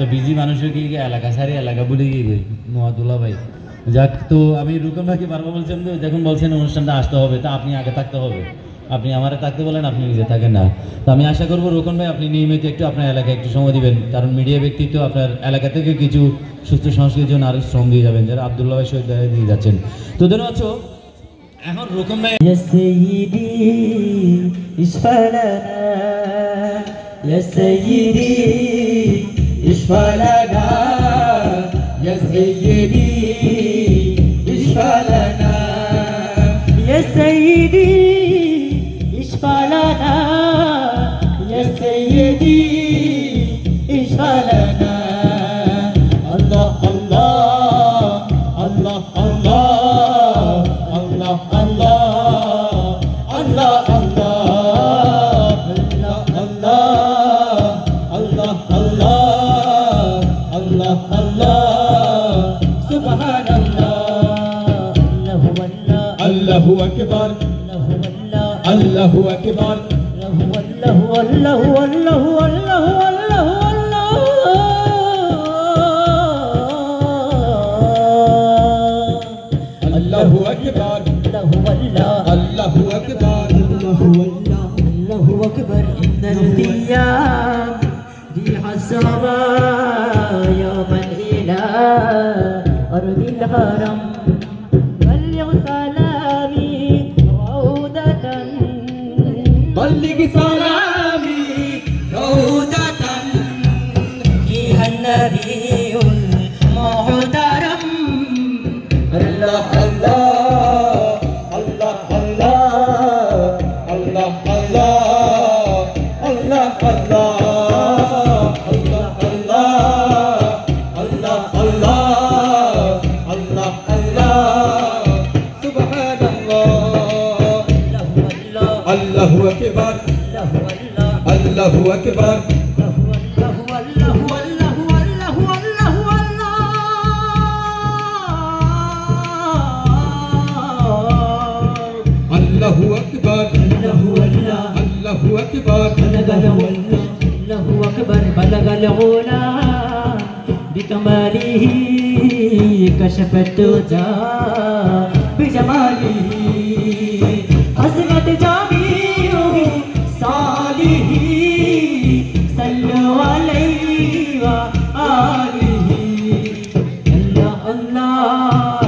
Busy মানুষের কি এলাকা সারি এলাকা বলে গিয়ে গই নোয়াদুল্লাহ ভাই যাক। তো আমি রুকন ভাইকে বারবার বলছিলাম তো যখন বলছেন অনুষ্ঠানটা আসতে হবে, তা আপনি আগে থাকতে হবে। আপনি আমারে থাকতে বলেন, আপনি নিজে থাকেন না। তো আমি আশা করবো রুকন ভাই আপনি নিয়মিত একটু আপনার এলাকায় একটু সময় দিবেন, কারণ মিডিয়া ব্যক্তিত্ব আপনার এলাকা থেকে কিছু সুস্থ সংস্কৃতির জন্য আরো শ্রম দিয়ে যাবেন, যারা আব্দুল্লাহ ভাই শহীদ দিয়ে যাচ্ছেন। তো ধন্যবাদ। এখন রুকন ভাই يا سيدي اشفع لنا يا سيدي اشفع لنا يا سيدي اشفع لنا يا سيدي اشفع لنا الله الله الله الله الله الله الله الله أكبر الله أكبر الله الله الله الله الله الله أكبر الله أكبر الله أكبر إن الأيام ريح الصبا يوم إلى أرض الحرم بلغ سلامي روضة فيها النبي المحترم الله الله الله الله الله الله الله أكبر الله أكبر الله أكبر الله أكبر الله أكبر بلغ الغلا بكماله كشف الدجى بجماله حسنت جميع صالحه صلوا عليه وآله الله الله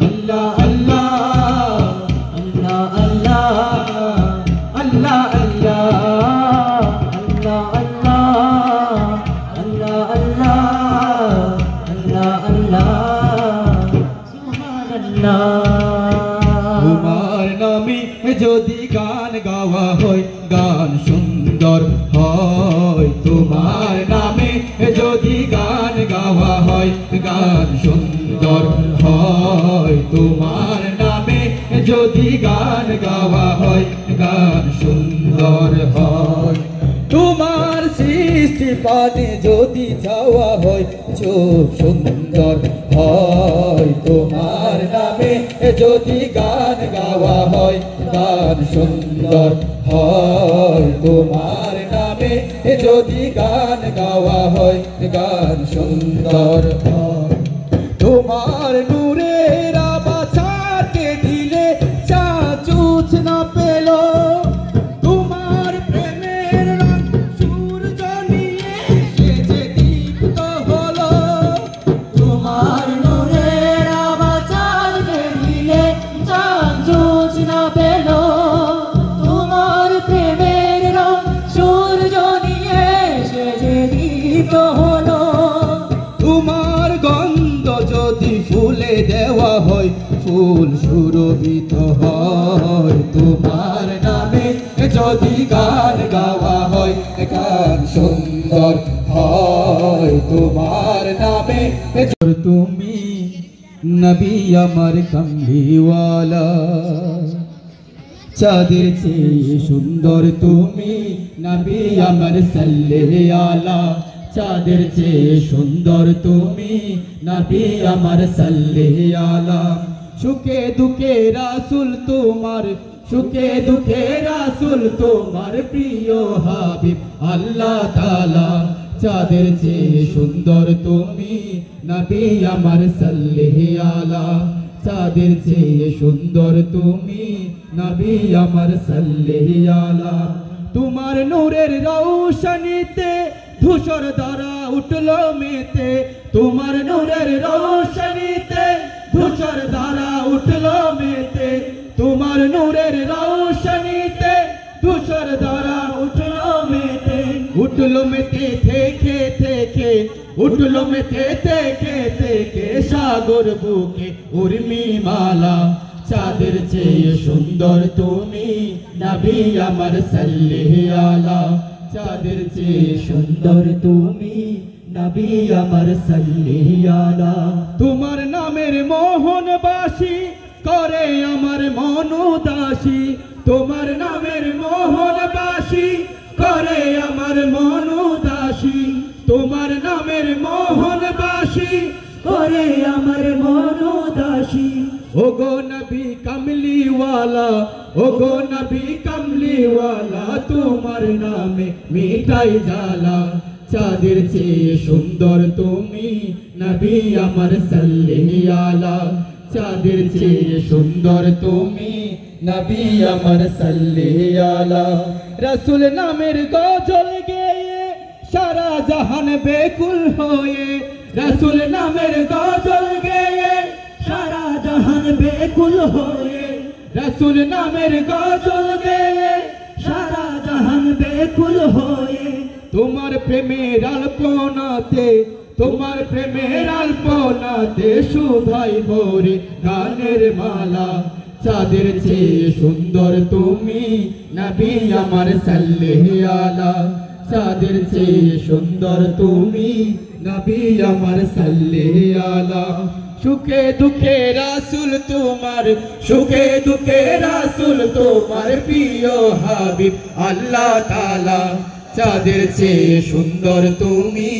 الله الله الله الله الله الله الله الله سبحان الله যদি গান গাওয়া হয় গান সুন্দর হয়, তোমার নামে যদি গান গাওয়া হয় গান সুন্দর হয়, তোমার নামে যদি গান গাওয়া হয় গান সুন্দর হয়, তোমার সৃষ্টি পানে যদি চাওয়া হয় চোখ সুন্দর হয়, তোমার নামে যদি গান গাওয়া হয় গান সুন্দর হয়, তোমার নামে যদি গান গাওয়া হয় গান সুন্দর হয়, তোমার নূরের বাঁচাতে দিলে চাচুচ না পেল, তোমার প্রেমের রং সূর্য নিয়ে সেজে দীপ্ত হলো, তোমার নূরের বাঁচাতে দিলে চাচুচ না পেল, তোমার প্রেমের রং সূর্য নিয়ে সেজে দীপ্ত হলো, তোমার গন্ধ যদি ফুলে দেওয়া হয় ফুল সুরভিত হয়, তোমার নামে যদি গান গাওয়া হয় গান সুন্দর হয়, তোমার নামে তুমি নবী আমার কামলিওয়ালা, চাঁদের চেয়ে সুন্দর তুমি নবী আমার সাল্লে আলা, চাঁদের চেয়ে সুন্দর তুমি নবী আমার সাল্লে আলা, সুখে দুঃখে রাসূল তোমার সুখে দুঃখে রাসূল তোমার প্রিয় হাবিব আল্লাহ তাআলা চাঁদের চেয়ে সুন্দর তুমি নবী আমার সাল্লি আলা চাঁদের চেয়ে সুন্দর তুমি নবী আমার সাল্লি আলা তোমার নূরের রৌশনীতে ধূসর ধারা উঠলো মেতে তোমার নূরের রৌশনীতে ধূসর ধারা উঠলো মেতে তোমার নূরের রৌশনীতে ধূসর ধারা উঠলো মেতে থেকে থেকে উঠলো মেতে থেকে থেকে সাগর বুকে উর্মি মালা চাঁদের চেয়ে সুন্দর তুমি নবী আমার সাল্লি আলা চাঁদের চেয়ে সুন্দর তুমি নবী আমার সাল্লি আলা তোমার নামের মোহন বাসি করে আমার মন উদাসী তোমার নামের মোহন বাসি করে আমার মন উদাসী তোমার নামের মোহন বাসি করে আমার মন উদাসী ওগো নবী কমলিওয়ালা ওগো নবী কমলিওয়ালা তোমার নামে মিটাই জালা চাঁদের চেয়ে সুন্দর তুমি নবী আমার সাল্লি আলা চাঁদের চেয়ে সুন্দর তুমি নবী আমার সাল্লি আলা রাসূল নামের গজল গেয়ে সারা জাহান বেকুল হয়ে রাসূল নামের গজল গেয়ে সারা জাহান বেকুল হয়ে রাসূল নামের গজল গেয়ে সারা জাহান বেকুল হয়ে তোমার প্রেমের আলপনাতে তোমার প্রেমের আলপনাতে শুধাই ভরে গানের মালা চাঁদের চেয়ে সুন্দর তুমি নবী আমার সাল্লি আলা চাঁদের চেয়ে সুন্দর তুমি নবী আমার সাল্লি আলা সুখে দুঃখে রাসূল তোমার সুখে দুঃখে রাসূল তোমার প্রিয় হাবিব আল্লাহ তাআলা চাঁদের চেয়ে সুন্দর তুমি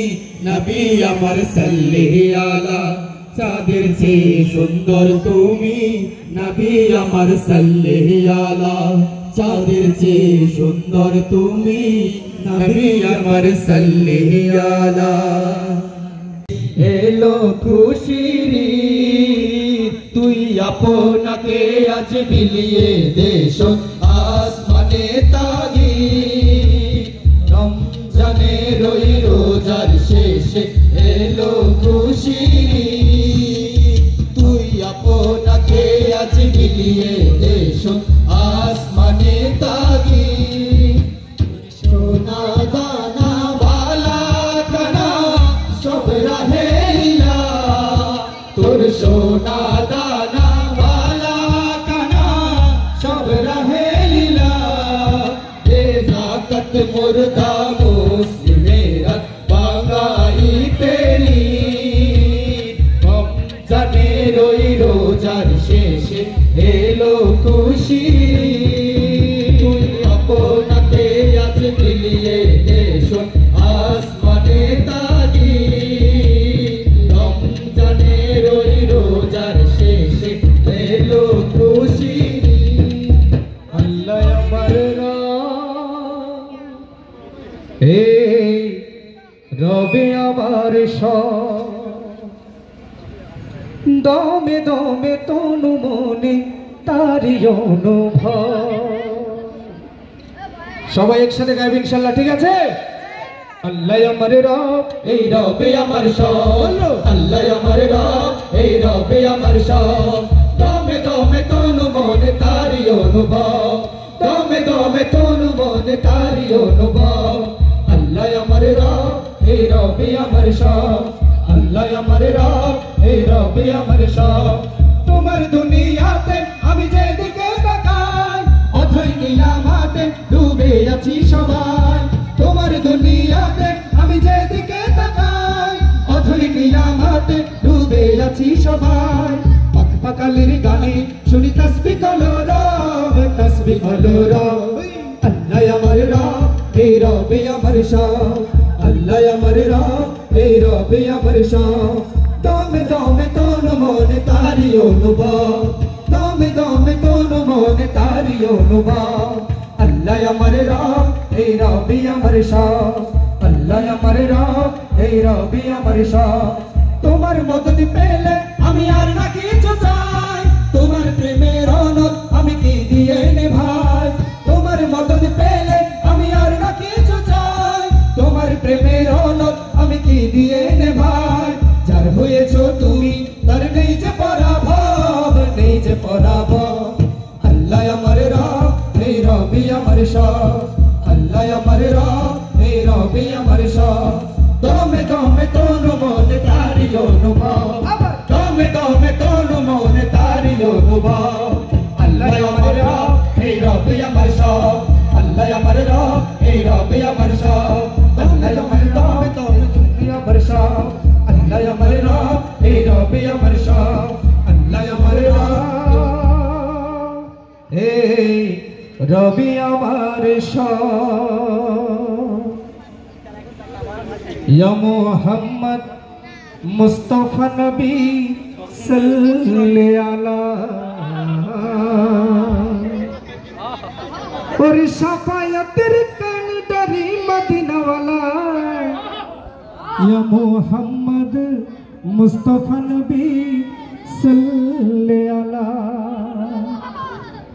নবী আমার সাল্লি আলা চাঁদের চেয়ে সুন্দর তুমি নবী আমার সাল্লি আলা চাঁদের চেয়ে সুন্দর তুমি নবী আমার সাল্লি আলা এলো খুশির তুই আপনাকে আজ মিলিয়ে দেশ আসমানে তাগি রমজানের ওই রোজার শেষে এলো খুশির তুই আপনাকে আজ মিলিয়ে দেশ আসমানে তাগি সোনা দানা বালা কানা সব রাহেলা তোর সোনা দানা বালা কানা সব রাহেলা এ জাকাত মুর্দা মুসলিমেরা বাঙাই পেলি রমজানের ওই রোজার শেষে এলো খুশি তুই আপনাকে আজ মিলিয়ে দেশ আসমানে তাগি রমজানের ওই রোজার শেষে এলো খুশি আল্লাহ আমার রবে আমার সব দমে দমে তনু মনে তারি অনুভব সবাই একসাথে গাইব ইনশাআল্লাহ ঠিক আছে আল্লাহ আমার রব এই রবে আমার সব আল্লাহ আমার রব এই রবে আমার সব দমে দমে তনু মনে তারি অনুভব দমে দমে তনু মনে তারি অনুভব আল্লাহ আমার রব এই রবে আমার সব আল্লাহ আমার রব এই রবে আমার সব তোমার দুনিয়াতে আমি যেদিকে তাকাই অথই কিয়ামতে ডুবে আছি সবাই তোমার দুনিয়াতে আমি যেদিকে তাকাই অথই কিয়ামতে ডুবে আছি সবাই পাক পাকালের গানে শুনি তাসবিহ হলো রব তাসবিহ হলো রব আল্লাহ আমার রব এই রবে আমার সব আল্লাহ আমার রব এই রবে আমার সব দমে দমে তোর মনে তারি অনুভব দমে দমে তোর মনে তারি অনুভব আল্লাহ আমার রব এই রবে আমার সব আল্লাহ আমার রব এই রবি আমার সব তোমার মদদ পেলে আমি আর না কিছু চাই তোমার প্রেমের অনদ আমি কি দিয়ে নে ভাই তোমার মদদ পেলে আমি আর না কিছু চাই তোমার প্রেমের অনদ আমি কি দিয়ে নে ভাই যার হয়েছো তুমি তার নেই যে পরাভব নেই যে পরাভব আল্লাহ আমার রব এই রবি আমার সব আল্লাহ আমার রব এই রবি আমার সব দমে দমে তোর মনে তারি অনুভব দমে দমে তোর মনে তারি অনুভব আল্লাহ আমার রব এই রবি আমার সব আল্লাহ আমার রব এই রবি আমার সব আল্লাহ আমার দমে দমে তুমি আমার সব আল্লাহ আমার রব এই রবি আমার সব আল্লাহ আমার রব এই রবি আমার সব ইয়া মুহাম্মদ মুস্তাফা নবী সাল্লাল্লাহু আলা और शफायतेर कांडारी मदीना वाला या मुहम्मद मुस्तफा नबी सल्लल्लाहु अला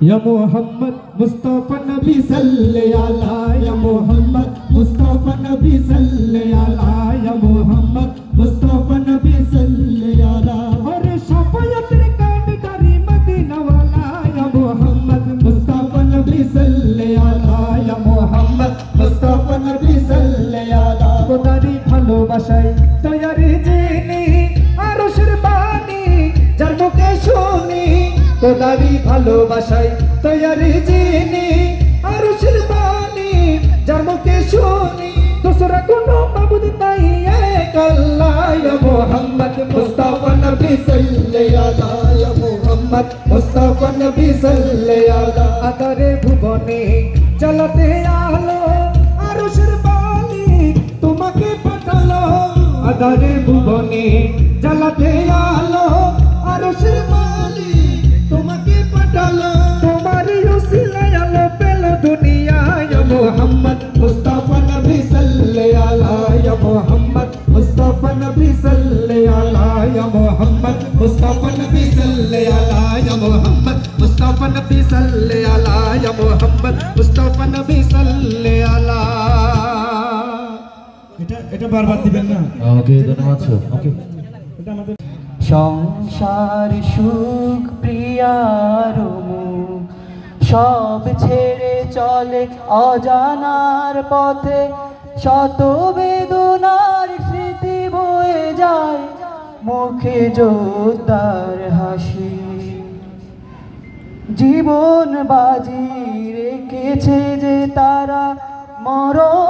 या मुहम्मद मुस्तफा नबी सल्लल्लाहु अला या मुहम्मद मुस्तफा नबी सल्लल्लाहु अला या मुहम्मद मुस्तफा नबी सल्लल्लाहु अला और शफायतेर कांडारी मदीना वाला या मुहम्मद मुस्तफा नबी सल्लल्लाहु अला या मुहम्मद मुस्तफा नबी सल्लल्लाहु अला কোদারি ভালোবাসায় তৈরি জিনি আরশের বাণী যার মুখে শুনি কোদারি ভালোবাসায় তৈরি জিনি আরশের বাণী যার মুখে শুনি दूसरा কোনো মাবুদ নাই এক আল্লাহ ইয়া মুহাম্মদ মুস্তাফা নবী সাল্লাল্লাহু আলা ইয়া মুহাম্মদ মুস্তাফা নবী সাল্লাল্লাহু আলা আদারে ভুবনে চলতে আলো আরশের বাণী তোমাকে পাঠালো আদারে ভুবনে জ্বালাতে আলো আরশের বাণী তোমাকে পাঠালো তোমার উসিলায় আলো পেল দুনিয়া ইয়া মুহাম্মদ মুস্তাফা নবী সাল্লাল্লাহু আলা ইয়া মুহাম্মদ মুস্তাফা নবী সাল্লাল্লাহু আলা ইয়া মুহাম্মদ মুস্তাফা নবী সাল্লাল্লাহু আলা ইয়া মুহাম্মদ মুস্তাফা নবী সাল্লাল্লাহু আলা ইয়া মুহাম্মদ মুস্তাফা নবী সাল্লাল্লাহু আলা এটা বারবার দিবেন না ওকে ধন্যবাদ ওকে এটা আমাদের সংসার সুখ প্রিয়ার মুখ সব ছেড়ে চলে অজানার পথে শত বেদনার স্মৃতি বয়ে যায় মুখে যোদ্ধার হাসি জীবন বাজি রেখেছে যে তারা মরণ